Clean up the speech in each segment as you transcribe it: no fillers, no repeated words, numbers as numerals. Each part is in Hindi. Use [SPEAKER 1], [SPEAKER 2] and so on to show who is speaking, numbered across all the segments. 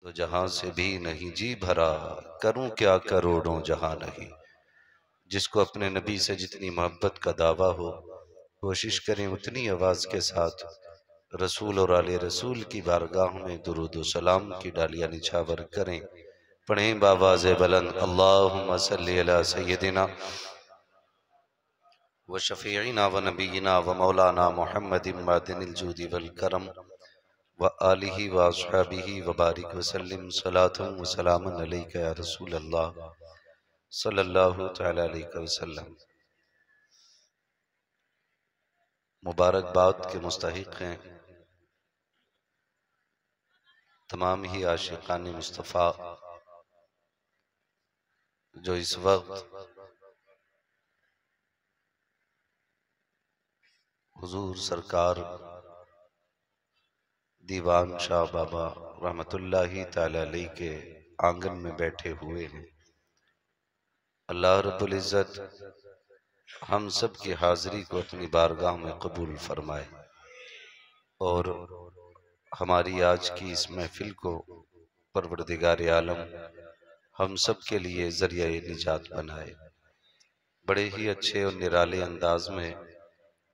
[SPEAKER 1] तो जहां से भी नहीं जी भरा, करूं क्या करोड़ों जहां नहीं। जिसको अपने नबी से जितनी मोहब्बत का दावा हो, कोशिश करें उतनी आवाज के साथ रसूल और आले रसूल की बारगाह में दुरूद सलाम की डालियां निछावर करें। पढ़ें बावाज़ बुलंद अल्लाहुम्मा सल्ली अला सय्यदिना व शफ़ीइना व नबीना व मौलाना मुहम्मदिन मादिनिल जूदी वल करम व आलिहि व अस्हाबिहि व बारिक व सल्लिम सलातन व सलामन अलैका या रसूल अल्लाह सल्लल्लाहु तआला अलैहि वसल्लम। मुबारकबाद के मुस्तहिक हैं तमाम ही आशिकान मुस्तफ़ा जो इस वक्त हुजूर सरकार दीवान शाह बाबा रहमतुल्लाहि तआला अलैहि के आंगन में बैठे हुए हैं। अल्लाह रब्बुल इज़्ज़त हम सब की हाजिरी को अपनी बारगाह में कबूल फरमाए और हमारी आज की इस महफिल को परवरदिगार आलम हम सब के लिए ज़रिया निजात बनाए। बड़े ही अच्छे और निराले अंदाज में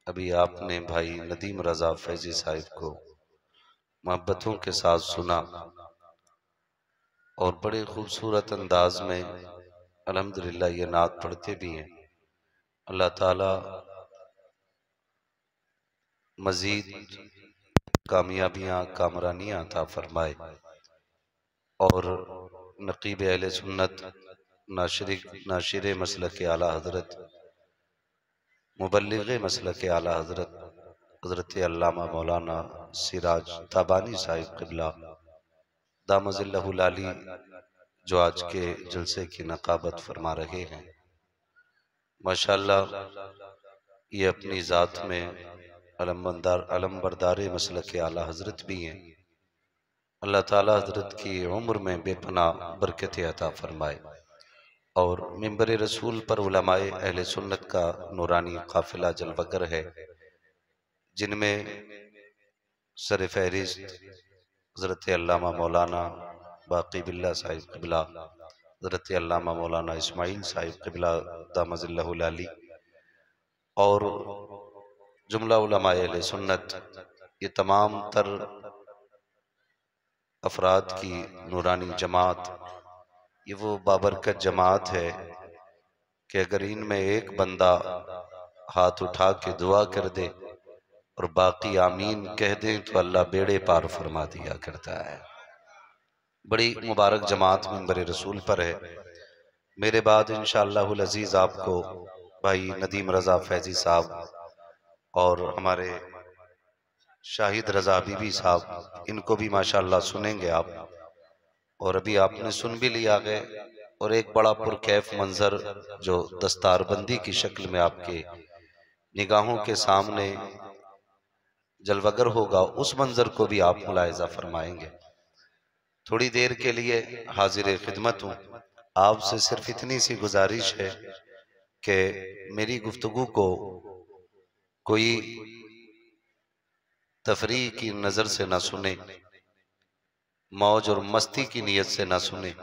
[SPEAKER 1] अभी आपने भाई नदीम रज़ा फैज़ी साहिब को मोहब्बतों के साथ सुना और बड़े खूबसूरत अंदाज में अल्हम्दुलिल्लाह ये नात पढ़ते भी हैं। अल्लाह ताला मजीद कामयाबियाँ कामरानियाँ अता फरमाए और नकीब अहले सुन्नत नाशिर मसलक आला हजरत मुबल्लिग मसलक आला हजरत हजरत अल्लामा मौलाना सिराज ताबानी साहिब क़िबला दामजिल्लहुल आली जो आज के जलसे की नकाबत फरमा रहे हैं। माशाअल्लाह ये अपनी ज़ात में अलमबरदार मसलक आला हजरत भी हैं। अल्लाह ताला हजरत की उम्र में बेपनाह बरकत अता फरमाए और मिंबर रसूल पर उलमाए अहले सुन्नत का नूरानी काफिला जलवगर है, जिनमें सर फहरिस्त हजरत अल्लामा मौलाना बाकी बिल्ला साहिब क़िबला, हजरत अल्लामा मौलाना इस्माइल साहिब क़िबला दामजिल्लहुल आली और जुमला उलमाए अहले सुन्नत, ये तमाम तर अफराद की नूरानी जमात, ये वो बाबरकत जमात है कि अगर इनमें एक बंदा हाथ उठा के दुआ कर दे और बाकी आमीन कह दें तो अल्लाह बेड़े पार फरमा दिया करता है। बड़ी मुबारक जमात मिंबर रसूल पर है। मेरे बाद इंशाअल्लाहुल अजीज आपको भाई नदीम रज़ा फैज़ी साहब और हमारे शाहिद रज़ा बीबी साहब, इनको भी माशाअल्लाह सुनेंगे आप। और अभी आपने सुन भी लिया है और एक बड़ा पुरकैफ मंजर जो दस्तारबंदी की शक्ल में आपके निगाहों के सामने जलवगर होगा, उस मंजर को भी आप मुलाहिजा फरमाएंगे। थोड़ी देर के लिए हाजिर खिदमत हूँ। आपसे सिर्फ इतनी सी गुजारिश है कि मेरी गुफ्तगू को कोई तफरीह की नज़र से ना सुने, मौज और मस्ती की नीयत से ना सुने।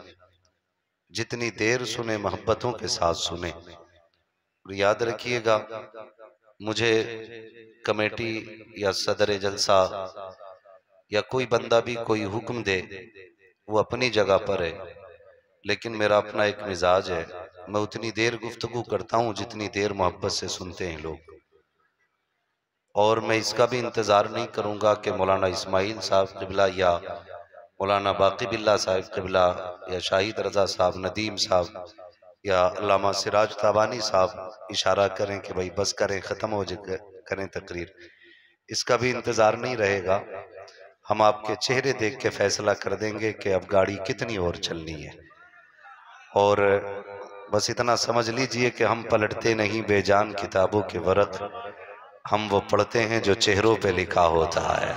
[SPEAKER 1] जितनी देर सुने मोहब्बतों के साथ सुने। और याद रखिएगा, मुझे कमेटी या सदर जलसा या कोई बंदा भी कोई हुक्म दे, वो अपनी जगह पर है, लेकिन मेरा अपना एक मिजाज है। मैं उतनी देर गुफ्तगू करता हूँ जितनी देर मोहब्बत से सुनते हैं लोग। और मैं इसका भी इंतज़ार नहीं करूँगा कि मौलाना इस्माइल साहब क़िबला या मौलाना बाकी बिल्ला साहिब क़िबला या शाहिद रज़ा साहब, नदीम साहब या अल्लामा सिराज ताबानी साहब इशारा करें कि भाई बस करें, ख़त्म हो जाए, करें तकरीर। इसका भी इंतज़ार नहीं रहेगा। हम आपके चेहरे देख के फैसला कर देंगे कि अब गाड़ी कितनी और चलनी है। और बस इतना समझ लीजिए कि हम पलटते नहीं बेजान किताबों के वरक, हम वो पढ़ते हैं जो चेहरों पे लिखा होता है।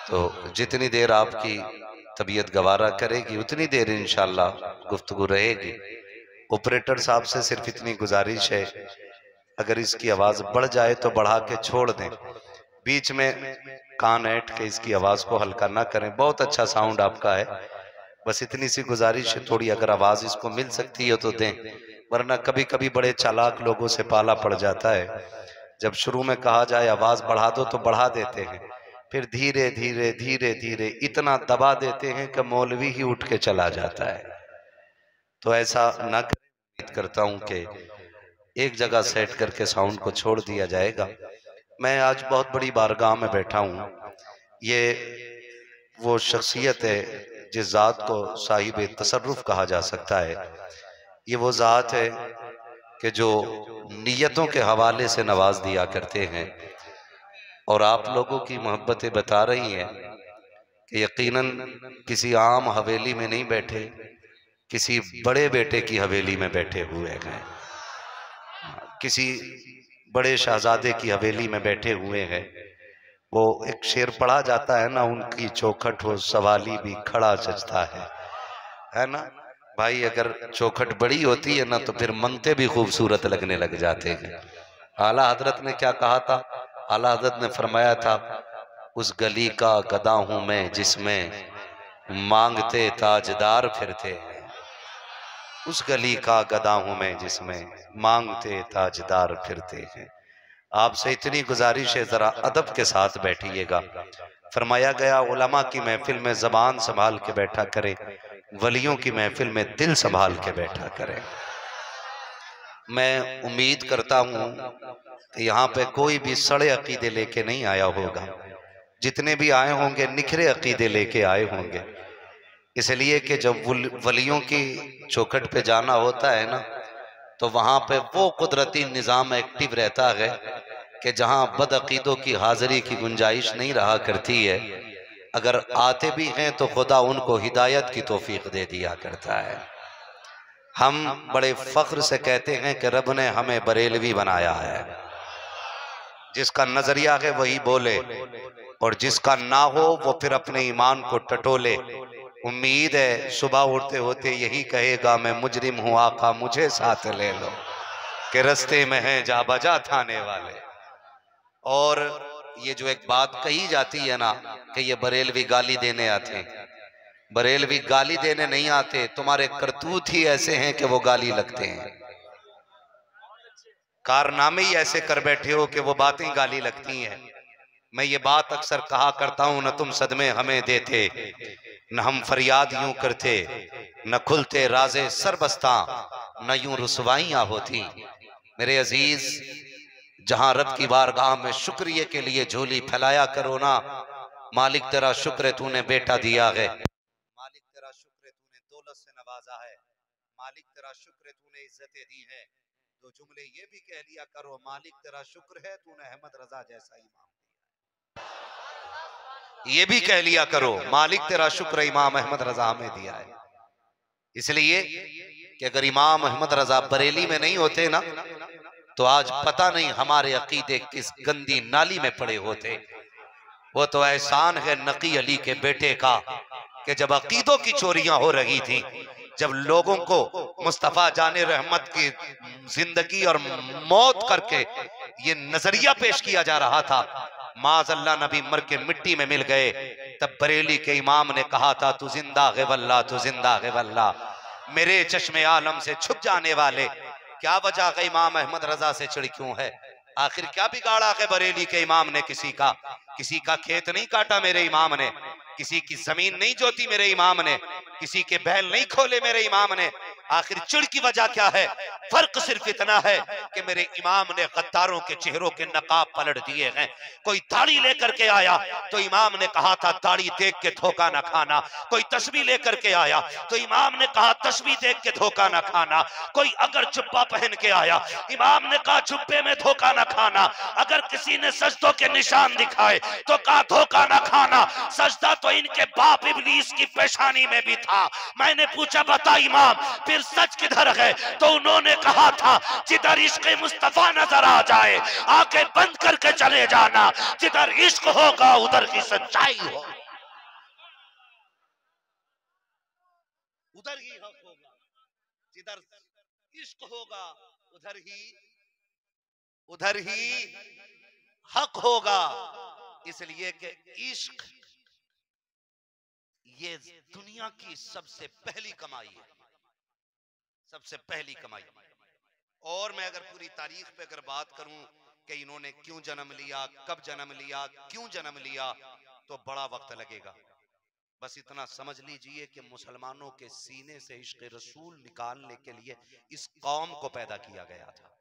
[SPEAKER 1] तो जितनी देर आपकी तबीयत गवारा करेगी उतनी देर इंशाअल्लाह गुफ्तगू रहेगी। ऑपरेटर साहब से सिर्फ इतनी गुजारिश है, अगर इसकी आवाज़ बढ़ जाए तो बढ़ा के छोड़ दें। बीच में कान ऐंठ के इसकी आवाज को हल्का ना करें। बहुत अच्छा साउंड आपका है, बस इतनी सी गुजारिश है, थोड़ी अगर आवाज इसको मिल सकती है तो दें, वरना कभी कभी बड़े चालाक लोगों से पाला पड़ जाता है। जब शुरू में कहा जाए आवाज बढ़ा दो तो बढ़ा देते हैं, फिर धीरे धीरे धीरे धीरे इतना दबा देते हैं कि मौलवी ही उठ के चला जाता है। तो ऐसा ना करें। उम्मीद करता हूं कि एक जगह सेट करके साउंड को छोड़ दिया जाएगा। मैं आज बहुत बड़ी बारगाह में बैठा हूं। ये वो शख्सियत है जिस जात को साहिब तसर्रुफ कहा जा सकता है। ये वो जात है कि जो नियतों के हवाले से नवाज दिया करते हैं। और आप लोगों की मोहब्बतें बता रही हैं कि यकीनन किसी आम हवेली में नहीं बैठे, किसी बड़े बेटे की हवेली में बैठे हुए हैं, किसी बड़े शहजादे की हवेली में बैठे हुए हैं। वो एक शेर पढ़ा जाता है ना, उनकी चौखट हो सवाली भी खड़ा सजता है ना भाई। अगर चौखट बड़ी होती है ना तो फिर मंगते भी खूबसूरत लगने लग जाते हैं। आला हजरत ने क्या कहा था? आला हजरत ने फरमाया था, उस गली का गदा हूं मैं जिसमें मांगते ताजदार फिरते हैं। उस गली का गदा हूं मैं जिसमें मांगते ताजदार फिरते हैं। आपसे इतनी गुजारिश है, जरा अदब के साथ बैठिएगा। फरमाया गया उलमा की महफिल में जबान संभाल के बैठा करें, वलियों की महफिल में दिल संभाल के बैठा करें। मैं उम्मीद करता हूं कि यहाँ पे कोई भी सड़े अकीदे लेके नहीं आया होगा। जितने भी आए होंगे निखरे अकीदे लेके आए होंगे। इसलिए कि जब वलियों की चौखट पे जाना होता है ना, तो वहां पे वो कुदरती निज़ाम एक्टिव रहता है कि जहां बदअकीदों की हाजिरी की गुंजाइश नहीं रहा करती है। अगर आते भी हैं तो खुदा उनको हिदायत की तौफीक दे दिया करता है। हम बड़े फख्र से कहते हैं कि रब ने हमें बरेलवी बनाया है। जिसका नजरिया है वही बोले, और जिसका ना हो वो फिर अपने ईमान को टटोले। उम्मीद है सुबह उठते होते यही कहेगा, मैं मुजरिम हूं आका मुझे साथ ले लो, कि रस्ते में है जा बजा थाने वाले। और ये जो एक बात कही जाती है ना कि ये बरेलवी गाली देने आते हैं, बरेलवी गाली देने नहीं आते, तुम्हारे करतूत ही ऐसे हैं कि वो गाली लगते हैं। कारनामे ही ऐसे कर बैठे हो कि वो बातें गाली लगती हैं। मैं ये बात अक्सर कहा करता हूं, न तुम सदमे हमें देते, न हम फरियाद यूं करते, न खुलते राजे सरबस्ता, न यूं रुसवाइयां होती। मेरे अजीज, जहां रब की बारगाह में शुक्रिया के लिए झोली फैलाया करो ना। मालिक तेरा शुक्र है तूने बेटा दिया है, मालिक तेरा शुक्र है तूने दौलत से नवाजा है, मालिक तेरा शुक्र है तूने इज्जतें दी है। दो जुमले ये भी कह लिया करो, मालिक तेरा शुक्र है तूने अहमद रजा जैसा इमाम दिया। ये भी कह लिया करो, मालिक तेरा शुक्र इमाम अहमद रजा हमें दिया है। इसलिए कि अगर इमाम अहमद रजा बरेली में नहीं होते ना, तो आज पता नहीं हमारे अकीदे किस गंदी नाली में पड़े होते। वो तो एहसान है नकी अली के बेटे का कि जब अकीदों की चोरियां हो रही थी, जब लोगों को मुस्तफा जाने रहमत की जिंदगी और मौत करके ये नजरिया पेश किया जा रहा था, माज़अल्लाह नबी मर के मिट्टी में मिल गए, तब बरेली के इमाम ने कहा था, तू जिंदा है वल्लाह, तू जिंदा है वल्लाह। मेरे चश्मे आलम से छुप जाने वाले, क्या वजह है इमाम अहमद रजा से चिढ़ क्यों है? आखिर क्या बिगाड़ा है बरेली के इमाम ने? किसी का खेत नहीं काटा मेरे इमाम ने, किसी की जमीन नहीं जोती मेरे इमाम ने, किसी के बैल नहीं खोले मेरे इमाम ने। आखिर चिढ़ की वजह क्या है? फर्क सिर्फ इतना है कि मेरे इमाम ने गद्दारों के चेहरों के नकाब पलट दिए हैं। कोई दाढ़ी लेकर के आया तो इमाम ने कहा था दाढ़ी देख के धोखा ना खाना। कोई तस्बीह लेकर के आया तो इमाम ने कहा तस्बीह देख के धोखा ना खाना। कोई अगर जुब्बा पहन के आया, इमाम ने कहा जुब्बे में धोखा ना खाना। अगर किसी ने सजदों के निशान दिखाए तो कहा धोखा ना खाना। सजदा तो इनके बाप इब्लीस की पेशानी में भी था। मैंने पूछा बता इमाम फिर सच किधर है? तो उन्होंने कहा था जिधर इश्क मुस्तफा नजर आ जाए आंखें बंद करके चले जाना, जिधर इश्क होगा उधर की सच्चाई हो, उधर ही हक होगा। जिधर इश्क होगा उधर ही हक होगा। इसलिए कि इश्क ये दुनिया की सबसे पहली कमाई है, सबसे पहली कमाई। और मैं अगर पूरी तारीख पे अगर बात करूं कि इन्होंने क्यों जन्म लिया, कब जन्म लिया, क्यों जन्म लिया, तो बड़ा वक्त लगेगा। बस इतना समझ लीजिए कि मुसलमानों के सीने से इश्क रसूल निकालने के लिए इस कौम को पैदा किया गया था।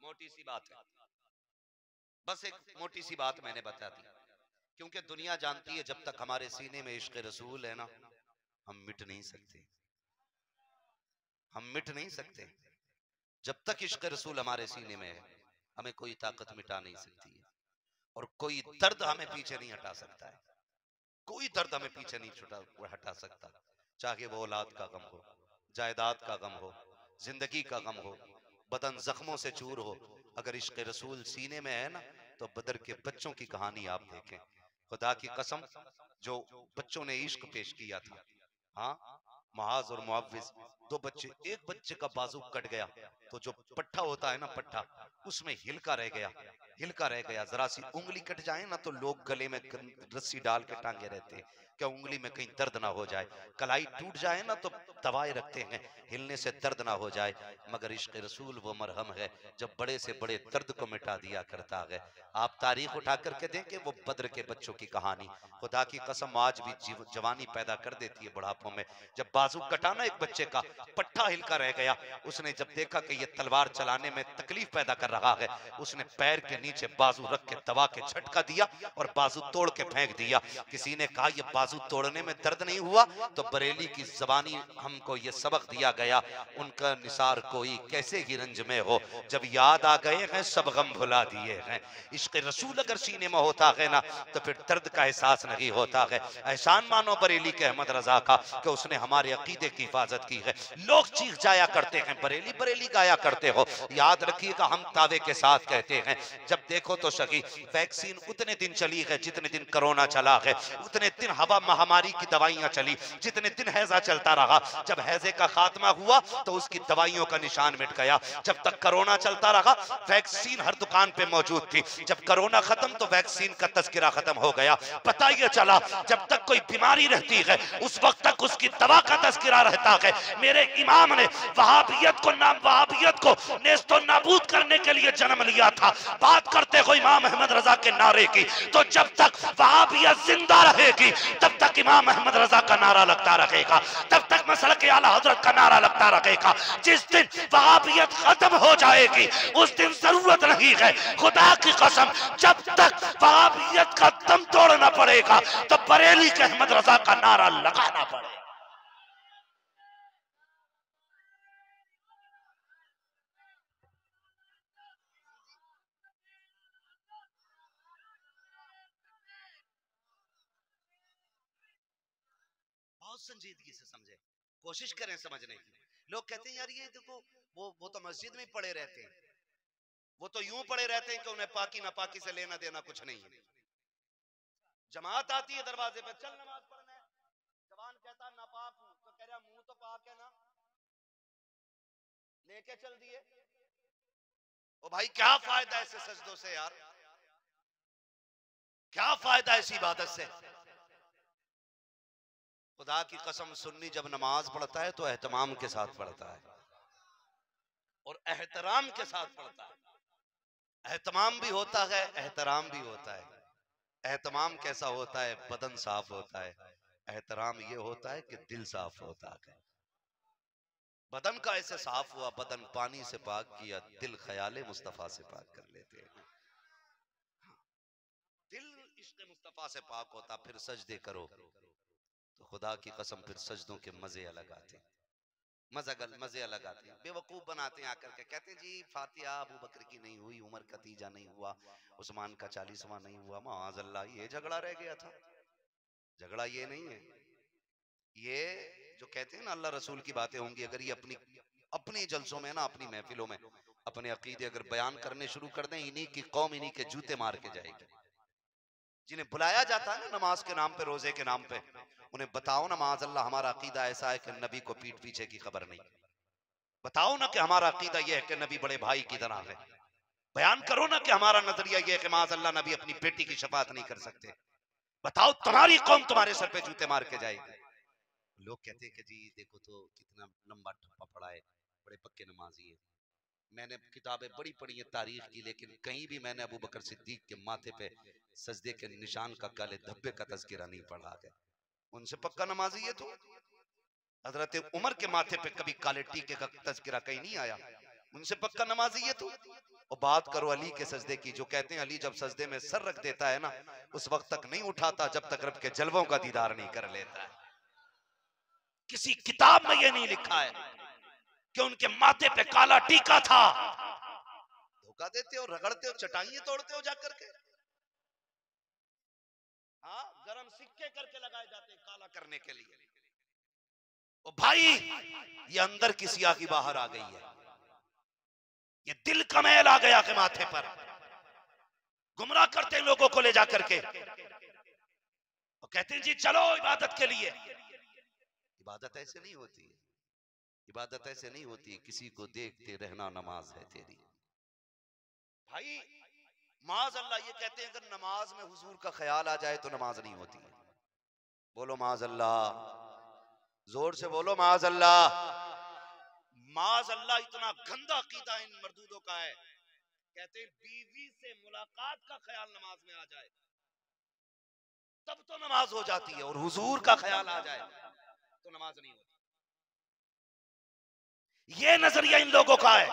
[SPEAKER 1] मोटी सी बात है, बस एक मोटी सी बात मैंने बता दी, क्योंकि दुनिया जानती है जब तक हमारे सीने में इश्क रसूल है ना, हम मिट नहीं सकते, हम मिट नहीं सकते। जब तक इश्क रसूल हमारे सीने में है, हमें कोई ताकत मिटा नहीं सकती है, और कोई दर्द हमें पीछे नहीं हटा सकता है, कोई दर्द हमें पीछे नहीं हटा सकता। चाहे वो औलाद का गम हो, जायदाद का गम हो, जिंदगी का गम हो, बदन जख्मों से चूर हो, अगर इश्क रसूल सीने में है ना, तो बदर के बच्चों की कहानी आप देखें, खुदा की कसम, जो बच्चों ने इश्क पेश किया था, हाँ, मुआज और मुअव्विज, दो बच्चे, एक बच्चे का बाजू कट गया तो जो पट्टा होता है ना, पट्टा, उसमें हिलका रह गया, हिलका रह गया। जरा सी उंगली कट जाए ना तो लोग गले में रस्सी डाल के टांगे रहते हैं, क्या उंगली में कहीं दर्द ना हो जाए। कलाई टूट जाए ना तो दवाएं रखते हैं, हिलने से दर्द ना हो जाए। मगर इश्क रसूल वो मरहम है जब बड़े से बड़े दर्द को मिटा दिया करता है। आप तारीख उठा करके देखें वो बद्र के बच्चों की कहानी, खुदा की कसम आज भी जवानी पैदा कर देती है बुढ़ापों में। जब बाजू कटाना एक बच्चे का, पट्टा हिलका रह गया, उसने जब देखा कि ये तलवार चलाने में तकलीफ पैदा कर रहा है, उसने पैर के नीचे बाजू रख के दबा के झटका दिया और बाजू तोड़ के फेंक दिया। किसी ने कहा ये बाजू तोड़ने में दर्द नहीं हुआ, तो बरेली की जबानी हमको ये सबक दिया गया, उनका निसार कोई कैसे ही रंज में हो, जब याद आ गए हैं सब गम भुला दिए हैं। इश्क रसूल अगर सीने में होता है ना, तो फिर दर्द का एहसास नहीं होता है। एहसान मानो बरेली के अहमद रजा का कि उसने हमारे अकीदे की हिफाजत की है। लोग चीख जाया करते हैं बरेली बरेली गाया करते हो, याद रखिएगा हम तावे के साथ कहते हैं, जब देखो तो सही वैक्सीन उतने दिन चली है जितने दिन कोरोना चला है, उतने दिन हवा महामारी की दवाइयां चली जितने दिन हैजा चलता रहा। जब हैजे का खात्मा हुआ तो उसकी दवाइयों का निशान मिट गया। जब तक कोरोना चलता रहा वैक्सीन हर दुकान पे मौजूद थी, जब कोरोना खत्म तो वैक्सीन का तस्करा खत्म हो गया। पता ये चला जब तक कोई बीमारी रहती है उस वक्त तक उसकी दवा का तस्करा रहता है। मेरे इमाम ने वहाबियत को नेस्तो नाबूद करने के लिए जन्म लिया था। बात करते हो इमाम अहमद रजा के नारे की, तो जब तक वहाबियत जिंदा रहेगी तब तक इमाम अहमद रजा का नारा लगता रहेगा, तब तक मसलक आला हजरत का नारा लगता रहेगा। जिस दिन वहाबियत खत्म हो जाएगी उस दिन जरूरत नहीं है, खुदा की कसम, जब तक वहाबियत का दम तोड़ना पड़ेगा तो बरेली के अहमद रजा का नारा लगाना पड़ेगा। बहुत संजीदगी से समझे, कोशिश करें समझने की। लोग कहते हैं यार ये देखो वो तो मस्जिद में पड़े रहते हैं, वो तो यूं पड़े रहते हैं कि उन्हें पाकी नापाकी से लेना देना कुछ नहीं है। जमात आती है दरवाजे पे, चल नमाज पढ़ना है, जवान कहता नापाक हूं, तो कह रहा मुंह तो पाक है ना, लेके चल दिए। ओ भाई क्या फायदा ऐसे सजदों से यार, क्या फायदा ऐसी इबादत से। खुदा की कसम सुन्नी जब नमाज पढ़ता है तो एहतमाम के साथ पढ़ता है और एहतराम के साथ पढ़ता है। एहतमाम भी होता है, एहतराम भी होता है। एहतमाम कैसा होता है, बदन साफ होता है। एहतराम ये होता है कि दिल साफ होता है। बदन का ऐसे साफ हुआ, बदन पानी से पाक किया, दिल ख्याले मुस्तफा से पाक कर लेते हैं। दिल इश्क़ मुस्तफा से पाक होता, फिर सजदे करो तो खुदा की कसम फिर सजदों के मजे अलग आते, मजे अलग आते हैं। बेवकूफ बनाते हैं आकर के, कहते हैं जी फातिहा अबू बकर की नहीं हुई, उमर का तीजा नहीं हुआ, उस्मान का 40वां नहीं हुआ, माअज़ल्लाह ये झगड़ा रह गया था। झगड़ा ये नहीं है, ये जो कहते हैं ना अल्लाह रसूल की बातें होंगी, अगर ये अपनी जलसों में ना, अपनी महफिलों में अपने अकीदे अगर बयान करने शुरू कर दें, इन्हीं की कौम इन्हीं के जूते मार के जाएगी। जिन्हें बुलाया जाता है ना नमाज के नाम पे, रोजे के नाम पे, उन्हें बताओ ना माअज़ल्लाह हमारा अकीदा ऐसा है कि नबी को पीठ पीछे की खबर नहीं। बताओ ना कि हमारा अकीदा यह है कि नबी बड़े भाई की तरह है। बयान करो ना कि हमारा नजरिया ये है कि माज़अल्लाह नबी अपनी बेटी की शफाअत नहीं कर सकते। बताओ तुम्हारी कौम तुम्हारे सर पे जूते मार के जाएगी। लोग कहते हैं कि जी देखो तो कितना लंबा ठप्पा पड़ा है, बड़े पक्के नमाजी है। मैंने किताबें बड़ी पढ़ी है तारीख की, लेकिन कहीं भी मैंने अबू बकर सिद्दीक के माथे पे सजदे के निशान का, काले धब्बे का तज़किरा नहीं पढ़ा है। उनसे पक्का नमाजी है तो हजरत उमर के माथे पे कभी काले टीके का तज़किरा कहीं नहीं आया। उनसे पक्का नमाजी है तो। और बात करो अली के सजदे की, जो कहते हैं अली जब सजदे में सर रख देता है ना, उस वक्त तक नहीं उठाता जब तक रब के जलवों का दीदार नहीं कर लेता है। किसी किताब में यह नहीं लिखा है कि उनके माथे पे काला टीका था। धोखा देते हो, रगड़ते हो, चटाइयां तोड़ते हो जाकर के। हाँ, गरम सिक्के करके लगाए जाते हैं काला करने के लिए। ओ भाई, ये अंदर की सियाह की बाहर आ गई है, ये दिल का मैल आ गया के माथे पर। गुमराह करते हैं लोगों को ले जाकर के और कहते हैं जी चलो इबादत के लिए। इबादत ऐसे नहीं होती है, इबादत ऐसे नहीं होती है। किसी को देखते रहना नमाज है तेरी। भाई माज़अल्लाह ये कहते हैं अगर नमाज में हुजूर का ख्याल आ जाए तो नमाज नहीं होती है। बोलो माज़अल्लाह, जोर से बोलो माज़अल्लाह। माज़अल्लाह इतना गंदा अकीदा इन मर्दूदों का है। कहते हैं बीवी से मुलाकात का ख्याल नमाज में आ जाए तब तो नमाज हो जाती है, और हुजूर का ख्याल आ जाए तो नमाज नहीं होती। ये नजरिया इन लोगों का है।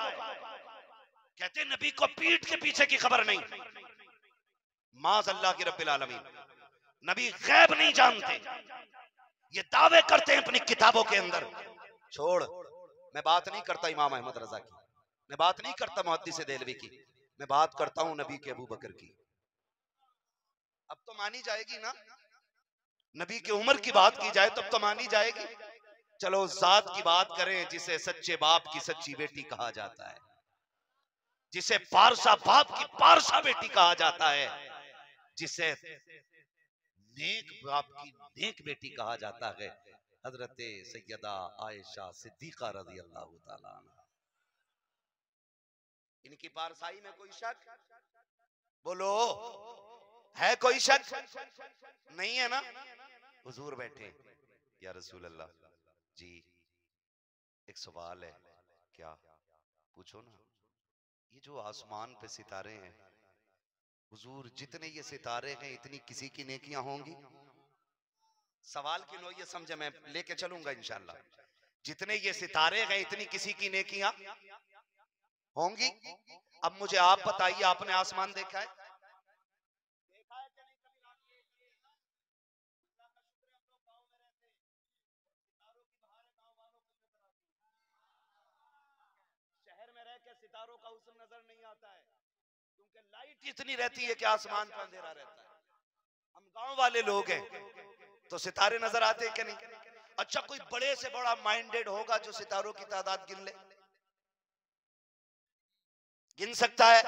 [SPEAKER 1] कहते हैं नबी को पीठ के पीछे की खबर नहीं। माज़अल्लाह की रब्बिल आलमीन, नबी गैब नहीं जानते, ये दावे करते हैं अपनी किताबों के अंदर। छोड़, मैं बात नहीं करता इमाम अहमद रजा की, मैं बात नहीं करता मुहद्दिस देलवी की, मैं बात करता हूं नबी के अबू बकर की। अब तो मानी जाएगी ना, नबी की उम्र की बात की जाए तब तो मानी जाएगी। चलो उस जात की बात करें जिसे सच्चे बाप की सच्ची बेटी कहा जाता है, जिसे पारसा बाप की पारसा बेटी कहा जाता है, जिसे नेक बाप की नेक बेटी कहा जाता है, हजरत सैयदा आयशा सिद्दीका रज़ी अल्लाह ताला अन्हा। इनकी पारसाई में कोई शक? बोलो, है कोई शक? नहीं है ना? हुजूर बैठे, या रसूल अल्लाह जी एक सवाल है। क्या? पूछो ना। ये जो आसमान पे सितारे हैं हुजूर, जितने ये सितारे हैं इतनी किसी की नेकियां होंगी? सवाल की नोयत समझे, मैं लेके चलूंगा इंशाल्लाह। जितने ये सितारे हैं इतनी किसी की नेकियां होंगी? अब मुझे आप बताइए, आपने आसमान देखा है? देखा है कि नहीं कभी? अल्लाह का शुक्र है हम लोग गांव में रहते हैं, सितारों की बहार गांव वालों को नजर आती है। शहर में रह के सितारों का हुस्न नजर नहीं आता है, क्योंकि लाइट इतनी रहती है कि आसमान पर अंधेरा रहता है। हम गांव वाले लोग हैं तो सितारे नजर आते हैं कि नहीं? अच्छा, कोई बड़े से बड़ा माइंडेड होगा जो सितारों की तादाद गिन ले? गिन सकता है?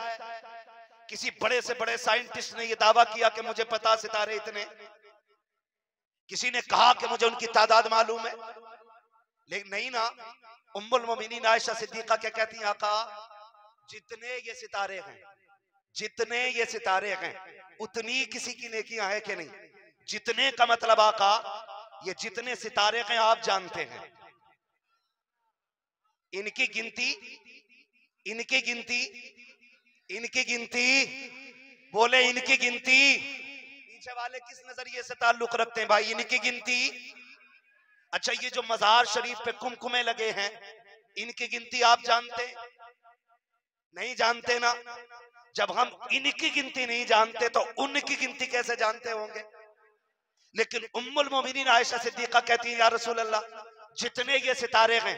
[SPEAKER 1] किसी बड़े से बड़े साइंटिस्ट ने यह दावा किया कि मुझे पता सितारे इतने? किसी ने कहा कि मुझे उनकी तादाद मालूम है? लेकिन नहीं ना। उम्मुल मोमिनीन आयशा सिद्दीका क्या कहती हैं? आका, जितने ये सितारे हैं, जितने ये सितारे हैं उतनी किसी की नेकियां है कि नहीं? जितने का मतलब आका, ये जितने सितारे हैं आप जानते हैं, इनकी गिनती, इनकी गिनती, इनकी गिनती, बोले इनकी गिनती। पीछे वाले किस नजरिए से ताल्लुक रखते हैं भाई? इनकी गिनती। अच्छा, ये जो मजार शरीफ पे कुमकुमे लगे हैं, इनकी गिनती आप जानते नहीं? जानते ना। जब हम इनकी गिनती नहीं जानते तो उनकी गिनती कैसे जानते होंगे? लेकिन उम्मुल मोमिनीन आयशा सिद्दीका कहती है, या रसूल अल्लाह, जितने ये सितारे हैं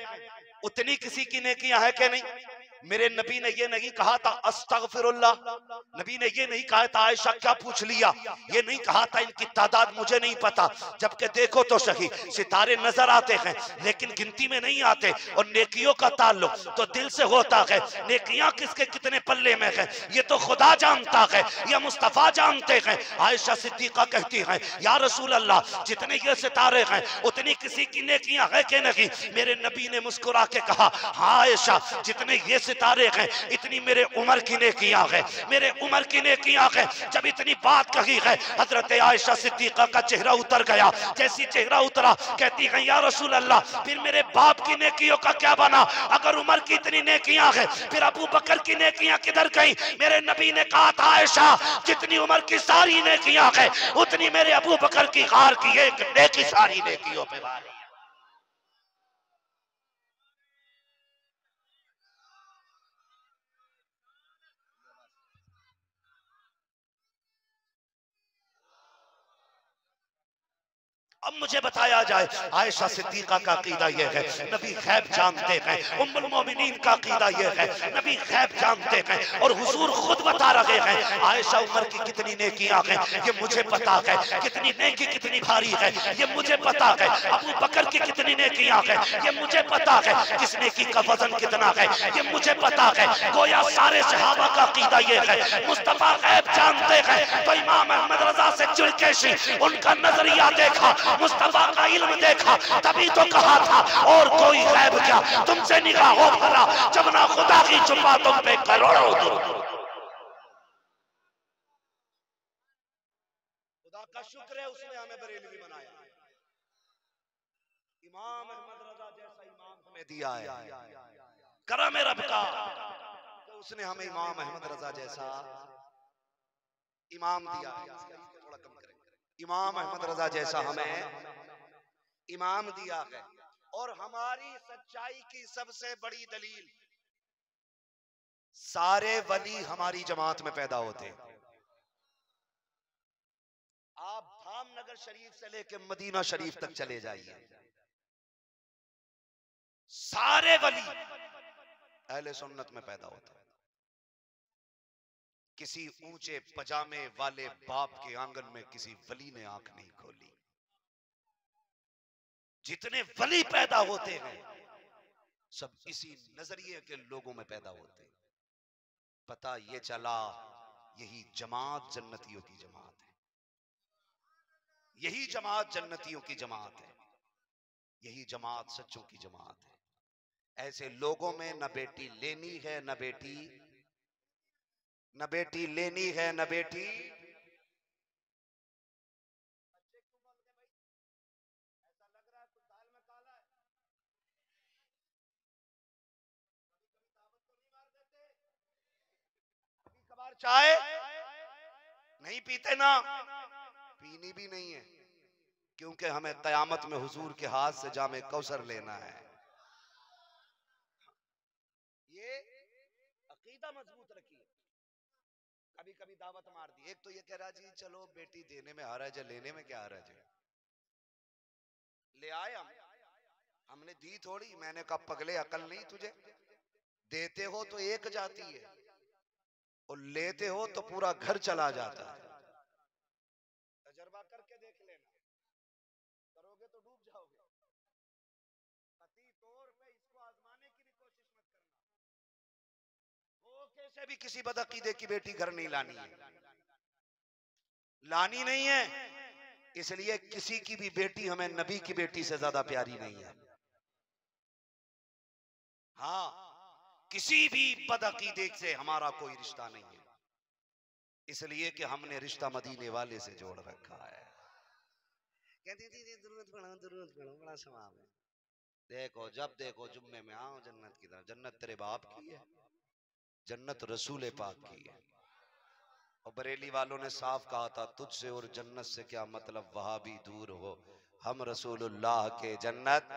[SPEAKER 1] उतनी किसी की नेकियां है कि नहीं? मेरे नबी ने ये नहीं कहा था अस्तगफिरुल्लाह, नबी ने ये नहीं कहा था आयशा क्या पूछ लिया, ये नहीं कहा था इनकी तादाद मुझे नहीं पता। जबकि देखो तो सही, सितारे नजर आते हैं लेकिन गिनती में नहीं आते, और नेकियों का ताल्लुक तो दिल से होता है। नेकियां किसके कितने पल्ले में है ये तो खुदा जानता है, या मुस्तफा जानते हैं। आयशा सिद्दीका कहती हैं, या रसूल अल्लाह, जितने ये सितारे हैं उतनी किसी की नेकियां है कि नहीं? मेरे नबी ने मुस्कुरा के कहा, हाँ आयशा, जितने ये
[SPEAKER 2] तारीख है, इतनी मेरे उम्र की नेकियां है, मेरे उम्र की नेकियां है। जब इतनी बात कही है, हजरत आयशा सिद्दीका का चेहरा उतर गया। जैसी चेहरा उतरा, कहती है या रसूल अल्लाह, फिर मेरे बाप की नेकियों का क्या बना? अगर उमर की इतनी नेकियां है, फिर अबू बकर की नेकियां किधर गई? मेरे नबी ने कहा था, आयशा जितनी उमर की सारी नेकियां है, उतनी मेरे अबू बकर की गार की एक नेकी सारी नेकियों पे भारी। अब मुझे बताया जाए, आयशा सिद्दीका का अकीदा यह है, नबी गैब जानते हैं। उम्मुल मोमिनीन का अकीदा यह है, नबी गैब जानते हैं। और हुजूर खुद बता रहे हैं, आयशा उमर की कितनी नेकियां हैं ये मुझे पता है, कितनी नेकी कितनी भारी है ये मुझे पता है, अबू बकर की कितनी नेकियां हैं ये मुझे पता है, किस नेकी का वजन कितना है ये मुझे पता है। गोया सारे सहाबा का अकीदा यह है, मुस्तफा गैब जानते हैं। तो इमाम अहमद रजा से चुलकेशी उनका नजरिया देखा, मुस्तफा का इल्म देखा, तभी तो कहा था और कोई गैब क्या, तुमसे निगाहों भरा जब ना खुदा की छुपा तुम पे करोड़ों दुरूद। खुदा का शुक्र है उसने हमें बरेलवी बनाया, इमाम अहमद रजा जैसा इमाम हमें दिया है, करम रब का तो उसने हमें इमाम अहमद रजा जैसा इमाम दिया है। थोड़ा कम करें, इमाम अहमद रजा जैसा हमें इमाम दिया है। और हमारी सच्चाई की सबसे बड़ी दलील, सारे वली हमारी जमात में पैदा होते। आप धामनगर शरीफ से लेकर मदीना शरीफ तक चले जाइए, सारे वली अहले सुन्नत में पैदा होते। किसी ऊंचे पजामे वाले बाप के आंगन में किसी वली ने आंख नहीं खोली। जितने वली पैदा होते हैं सब इसी नजरिए के लोगों में पैदा होते हैं। पता ये चला यही जमात जन्नतियों की जमात है, यही जमात जन्नतियों की जमात है, यही जमात सच्चों की जमात है। ऐसे लोगों में न बेटी लेनी है न बेटी, न बेटी लेनी है न बेटी चाय नहीं पीते ना, पीनी भी नहीं है, क्योंकि हमें कयामत में हुजूर के हाथ से जामे कौसर लेना है। ये अकीदा मजबूत रखिए। कभी कभी दावत मार दी, एक तो ये कह रहा जी चलो बेटी देने में हरज है, लेने में क्या हरज है, ले आए हमने दी थोड़ी। मैंने कहा पगले अकल नहीं तुझे, देते हो तो एक जाती है और लेते हो तो पूरा घर चला जाता है। तजर्बा करके देख लेना, करोगे तो डूब जाओगे। पति तौर पे इसको आजमाने की भी कोशिश मत करना। धोखे से भी किसी बदअकीदे की बेटी घर नहीं लानी है, लानी नहीं है। इसलिए किसी की भी बेटी हमें नबी की बेटी से ज्यादा प्यारी नहीं है। हाँ, किसी भी बदअकीदे से हमारा कोई रिश्ता नहीं है, इसलिए कि हमने रिश्ता मदीने वाले से जोड़ रखा है। कहती थी दुरूद पढ़ो बड़ा सवाब है। देखो जब देखो जुम्मे में आओ जन्नत की तरफ, जन्नत तेरे बाप की है, जन्नत रसूल पाक की है। और बरेली वालों ने साफ कहा था तुझसे और जन्नत से क्या मतलब, वहां भी दूर हो, हम रसूलुल्लाह के जन्नत,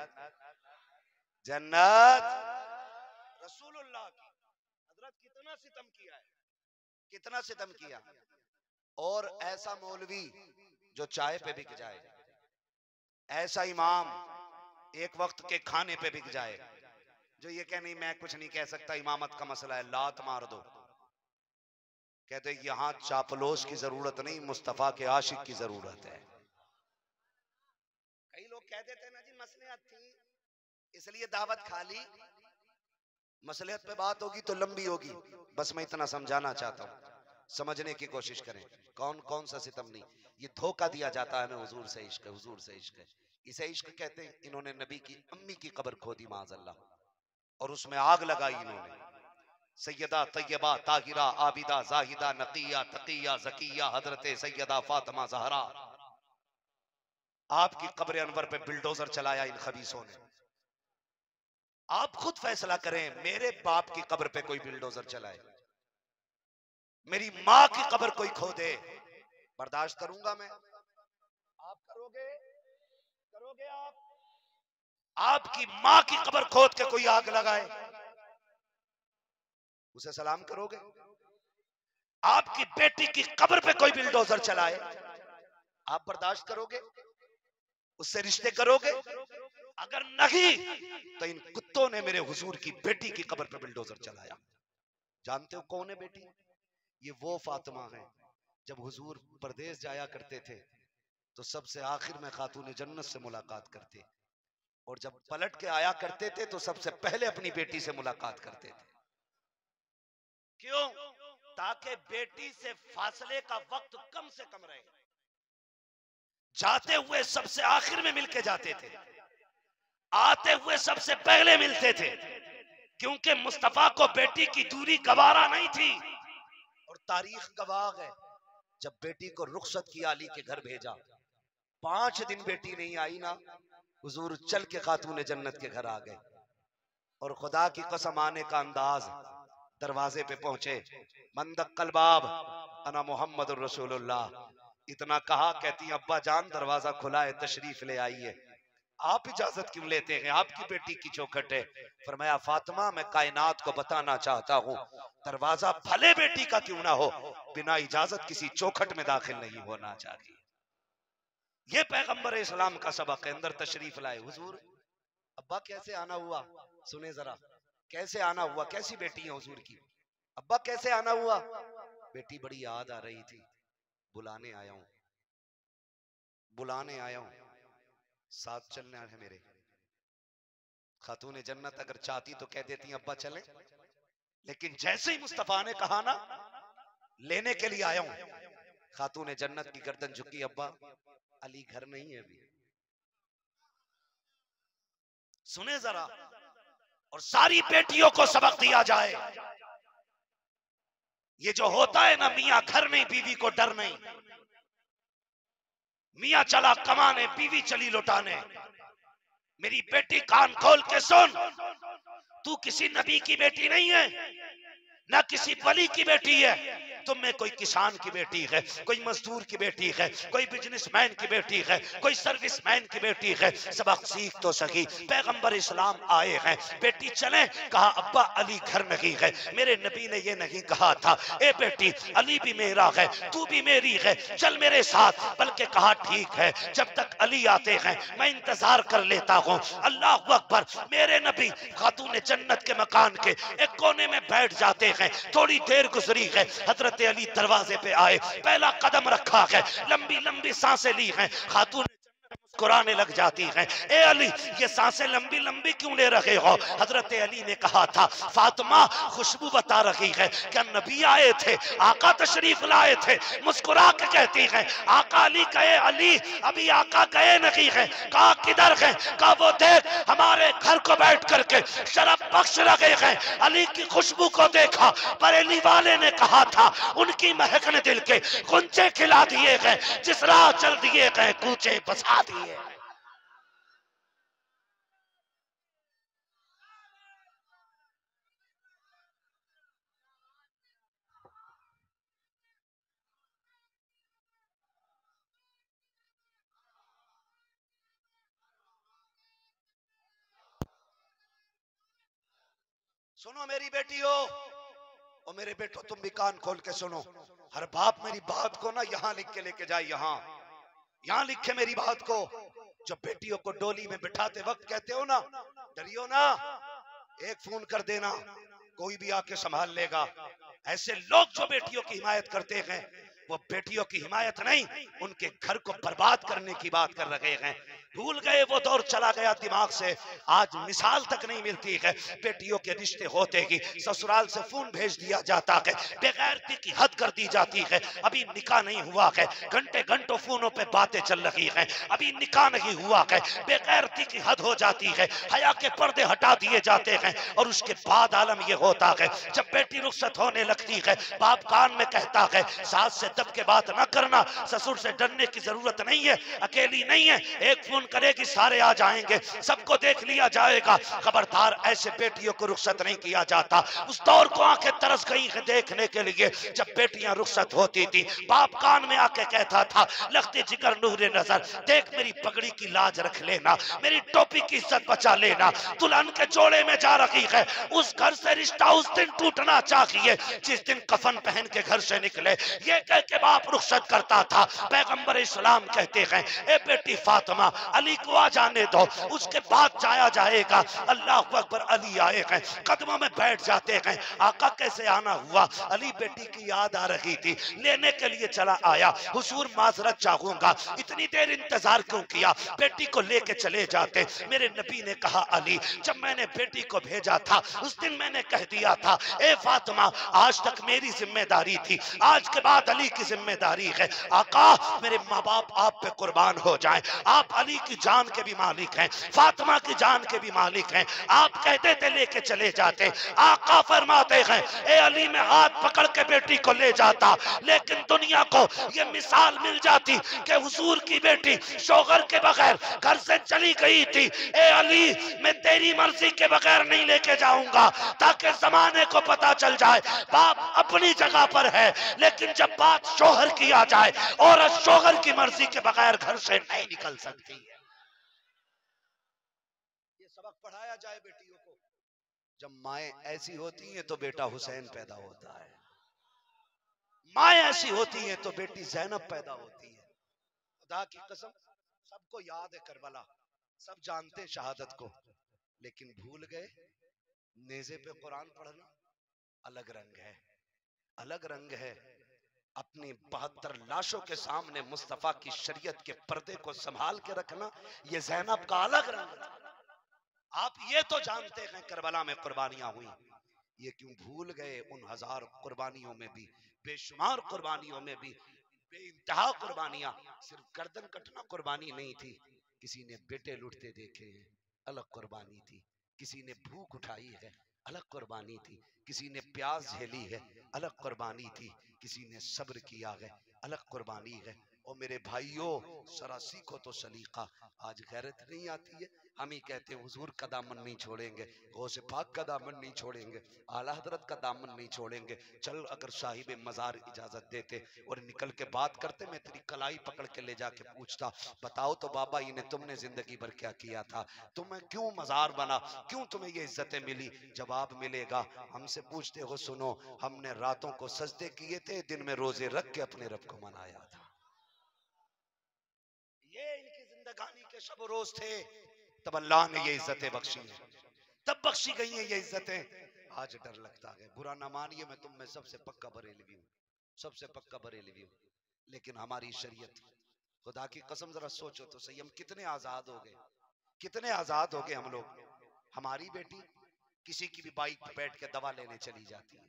[SPEAKER 2] जन्नत रसूलुल्लाह की। हजरत कितना सितम किया है, कितना सितम किया। और ऐसा मौलवी जो चाय पे बिक जाए, ऐसा इमाम एक वक्त के खाने पे बिक जाए, जो ये कह नहीं मैं कुछ नहीं कह सकता, इमामत का मसला है, लात मार दो। कहते यहां चापलोस की जरूरत नहीं, मुस्तफा के आशिक की जरूरत है। कई लोग कह देते हैं ना जी मसलियत थी इसलिए दावत खा ली। मसलियत पे बात होगी तो लंबी होगी, बस मैं इतना समझाना चाहता हूं, समझने की कोशिश करें। कौन कौन सा सितम नहीं, ये धोखा दिया जाता है हमें, हुजूर से इश्क है, हुजूर से इश्क है। इसे इश्क कहते हैं। इन्होंने नबी की अम्मी की कब्र खोदी माज़अल्लाह, और उसमें आग लगाई इन्होंने। सैयदा तैयबा ताहिरा आबिदा जाहिदा नकिया तकिया जकिया हजरत सैयदा फातिमा ज़हरा। आपकी कब्र अनवर पे बिल्डोजर चलाया इन खबीसों ने। आप खुद फैसला करें, मेरे बाप की कब्र पे कोई बिल्डोजर चलाए, मेरी माँ की कब्र कोई खोदे, बर्दाश्त करूंगा मैं? आप करोगे? करोगे आप? आपकी माँ की कब्र खोद के कोई आग लगाए, उसे सलाम करोगे? आपकी बेटी की कब्र पे कोई बिल्डोजर चलाए, आप बर्दाश्त करोगे? उससे रिश्ते करोगे? अगर नहीं तो इन कुत्तों ने मेरे हुजूर की बेटी की कब्र पे बिल्डोजर चलाया। जानते हो कौन है बेटी? ये वो फातिमा है, जब हुजूर परदेश जाया करते थे तो सबसे आखिर में खातून जन्नत से मुलाकात करते, और जब पलट के आया करते थे तो सबसे पहले अपनी बेटी से मुलाकात करते थे। क्यों? ताकि बेटी से फासले का वक्त कम से कम रहे। जाते हुए सबसे आखिर में मिलके जाते थे, आते हुए सबसे पहले मिलते थे, क्योंकि मुस्तफा को बेटी की दूरी गवारा नहीं थी। और तारीख गवाह है, जब बेटी को रुखसत किया अली के घर भेजा, 5 दिन बेटी नहीं आई ना, हुजूर चल के खातून जन्नत के घर आ गए। और खुदा की कसम आने का अंदाज, दरवाजे पे पहुंचे, मंदक्कल बाब अना मोहम्मद रसूलुल्लाह। इतना कहा, कहती अब्बा जान दरवाजा खुला है, तशरीफ ले आइए। आप इजाजत क्यों लेते हैं? आपकी बेटी की चौखट है। फरमाया फातिमा मैं कायनात को बताना चाहता हूँ, दरवाजा भले बेटी का क्यों ना हो, बिना इजाजत किसी चौखट में दाखिल नहीं होना चाहिए। ये पैगंबर इस्लाम का सबक है। अंदर तशरीफ लाए हुजूर। अब्बा कैसे आना हुआ? सुने जरा, कैसे आना हुआ? कैसी बेटी है हुजूर की? अब्बा कैसे आना हुआ? बेटी बड़ी याद आ रही थी, बुलाने आया हूं, बुलाने आया हूं, साथ चलना है मेरे। खातून जन्नत अगर चाहती तो कह देती अब्बा चलें, लेकिन जैसे ही मुस्तफा ने कहा ना लेने के लिए आया हूं, खातून जन्नत की गर्दन झुकी, अब्बा अली घर नहीं है अभी। सुने जरा, और सारी बेटियों को सबक दिया जाए। ये जो होता है ना, मियां घर नहीं बीवी को डर नहीं, मियां चला कमाने बीवी चली लुटाने। मेरी बेटी कान खोल के सुन, तू किसी नबी की बेटी नहीं है, ना किसी वली की बेटी है। तुम में कोई किसान की बेटी है, कोई मजदूर की बेटी है, कोई बिजनेसमैन की बेटी है, कोई सर्विसमैन की बेटी है। सबक सीख तो सकी। पैगंबर इस्लाम आए हैं, बेटी चले, कहा अब्बा अली घर नहीं है। मेरे नबी ने ये नहीं कहा था ए बेटी अली भी मेरा है, तू भी मेरी है, चल मेरे साथ, बल्कि कहा ठीक है, जब तक अली आते हैं मैं इंतजार कर लेता हूँ। अल्लाह अकबर। मेरे नबी खातून जन्नत के मकान के एक कोने में बैठ जाते हैं। थोड़ी देर गुजरी है, हजरत अली दरवाजे पे आए, पहला कदम रखा है, लंबी लंबी सांसें ली हैं। खातून मुस्कुराने लग जाती हैं। ए अली ये सांसें लंबी लंबी क्यों ले रहे हो? हजरत अली ने कहा था फातिमा खुशबू बता रही है, क्या नबी आए थे, आका तशरीफ लाए थे। मुस्कुरा के कहती हैं आका अली गए, अली अभी आका गए नहीं है। कहा किधर है? कहा वो देख हमारे घर को बैठ करके शराब बख्श रहे हैं। अली की खुशबू को देखा, बरेली वाले ने कहा था उनकी महक ने दिल के गुंजे खिला दिए गए, जिस राह चल दिए गए कूचे बसा दिए। सुनो मेरी बेटियों और मेरे बेटो, तुम भी कान खोल के सुनो। हर बाप मेरी बात को ना यहाँ लिख के लेके जाए, यहाँ लिखे मेरी बात को। जब बेटियों को डोली में बिठाते वक्त कहते हो ना डरियो ना, एक फोन कर देना, कोई भी आके संभाल लेगा। ऐसे लोग जो बेटियों की हिमायत करते हैं वो बेटियों की हिमायत नहीं, उनके घर को बर्बाद करने की बात कर रहे हैं। भूल गए, वो दौर चला गया दिमाग से। आज मिसाल तक नहीं मिलती है। बेटियों के रिश्ते होते ही ससुराल से फोन भेज दिया जाता है, बेगैरती की हद कर दी जाती है। अभी निकाह नहीं हुआ है, घंटे घंटों फोनों पे बातें चल रही हैं, अभी निकाह नहीं हुआ है, बेगैरती की हद हो जाती है, हया के पर्दे हटा दिए जाते हैं। और उसके बाद आलम यह होता है, जब बेटी रुखसत होने लगती है, बाप कान में कहता है सास से दब के बात ना करना, ससुर से डरने की जरूरत नहीं है, अकेली नहीं है, एक फोन करेगी सारे आ जाएंगे, सबको देख लिया जाएगा। खबरदार, ऐसे बेटियों को रुखसत नहीं किया जाता। उस दौर को आंखें तरस गई है देखने के लिए जब बेटियां रुखसत होती थी। बाप कान में आके कहता था लगती जिगर नूरे नजर, देख मेरी पगड़ी की लाज रख लेना, मेरी टोपी की इज्जत बचा लेना, दुल्हन के जोड़े में जा रही है, उस घर से रिश्ता उस दिन टूटना चाहिए जिस दिन कफन पहन के घर से निकले। ये कह के बाप रुखसत करता था। पैगंबर इस्लाम कहते हैं ए बेटी फातिमा, अली को आ जाने दो, उसके बाद जाया जाएगा। अल्लाह अकबर, अली आए हैं, कदमों में बैठ जाते हैं। आका कैसे आना हुआ? अली बेटी की याद आ रही थी, लेने के लिए चला आया। हुजूर माजरत चाहूंगा, इतनी देर इंतजार क्यों किया? बेटी को लेके चले जाते। मेरे नबी ने कहा अली, जब मैंने बेटी को भेजा था उस दिन मैंने कह दिया था ए फातिमा, आज तक मेरी जिम्मेदारी थी, आज के बाद अली की जिम्मेदारी है। आका, मेरे माँ बाप आप पे कुर्बान हो जाएं, आप अली की जान के भी मालिक हैं, फातिमा की जान के भी मालिक हैं। आप कहते थे लेके चले जाते, आका फरमाते हैं ए अली, मैं हाथ पकड़ के बेटी को ले जाता, लेकिन दुनिया को ये मिसाल मिल जाती कि हुजूर की बेटी शोहर के बगैर घर से चली गई थी। ए अली, मैं तेरी मर्जी के बगैर नहीं लेके जाऊंगा, ताकि जमाने को पता चल जाए बाप अपनी जगह पर है, लेकिन जब बात शोहर की आ जाए, औरत शोहर की मर्जी के बगैर घर से नहीं निकल सकती है। ये सबक पढ़ाया जाए बेटियों को। जब माएँ ऐसी होती हैं तो बेटा हुसैन पैदा होता है, माएँ ऐसी होती हैं तो बेटी ज़ैनब पैदा होती है। खुदा की कसम, सबको याद है करबला, सब जानते शहादत को, लेकिन भूल गए नेज़े पे कुरान पढ़ना अलग रंग है, अलग रंग है। अपनी 72 लाशों के सामने मुस्तफा की शरीयत के पर्दे को संभाल के रखना, ये ज़ैनब का अलग रंग था। आप ये तो जानते हैं करबला में कुर्बानियां हुई, ये क्यों भूल गए उन हजार कुर्बानियों में भी, बेशुमार कुर्बानियों में भी बेइंतहा कुर्बानियां। सिर्फ गर्दन कटना कुर्बानी नहीं थी, किसी ने बेटे लुटते देखे हैं, अलग कुर्बानी थी। किसी ने भूख उठाई है, अलग कुर्बानी थी। किसी ने प्यास झेली है, अलग कुर्बानी थी। किसी ने सब्र किया है, अलग कुर्बानी है। और मेरे भाइयों, जरा सीखो तो सलीका। आज गैरत नहीं आती है, हम ही कहते हैं हुजूर का दामन नहीं छोड़ेंगे, गौसे पाक का दामन नहीं छोड़ेंगे, आला हजरत का दामन नहीं छोड़ेंगे। चल, अगर साहिब मजार इजाजत देते और निकल के बात करते, मैं तेरी कलाई पकड़ के ले जाके पूछता, बताओ तो बाबा, इन्हें तुमने जिंदगी भर क्या किया था? तुम्हें क्यों मजार बना? क्यों तुम्हें ये इज्जतें मिली? जवाब मिलेगा। हमसे पूछते हो, सुनो, हमने रातों को सजदे किए थे, दिन में रोजे रख के अपने रब को मनाया था। ये इनकी जिंदगानी के शब रोज थे, तब अल्लाह ने ये इज्जतें बख्शी हैं, तब बख्शी गई हैं ये इज्जतें। आज डर लगता है, बुरा ना मानिए, मैं तुम में सबसे पक्का बरेलवी हूँ, सबसे पक्का बरेलवी हूँ, लेकिन हमारी शरीयत, खुदा की कसम जरा सोचो तो सही, हम कितने आजाद हो गए, कितने आजाद हो गए हम लोग। हमारी बेटी किसी की भी बाइक पर बैठ के दवा लेने चली जाती है,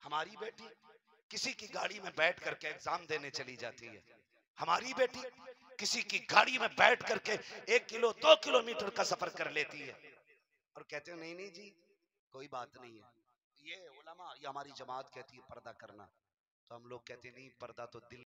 [SPEAKER 2] हमारी बेटी किसी की गाड़ी में बैठ करके एग्जाम देने चली जाती है, हमारी बेटी किसी की गाड़ी में बैठ करके 1 किलो 2 किलोमीटर का सफर कर लेती है, और कहते हैं नहीं नहीं जी कोई बात नहीं है। ये उलमा, ये हमारी जमात कहती है पर्दा करना, तो हम लोग कहते हैं नहीं, पर्दा तो दिल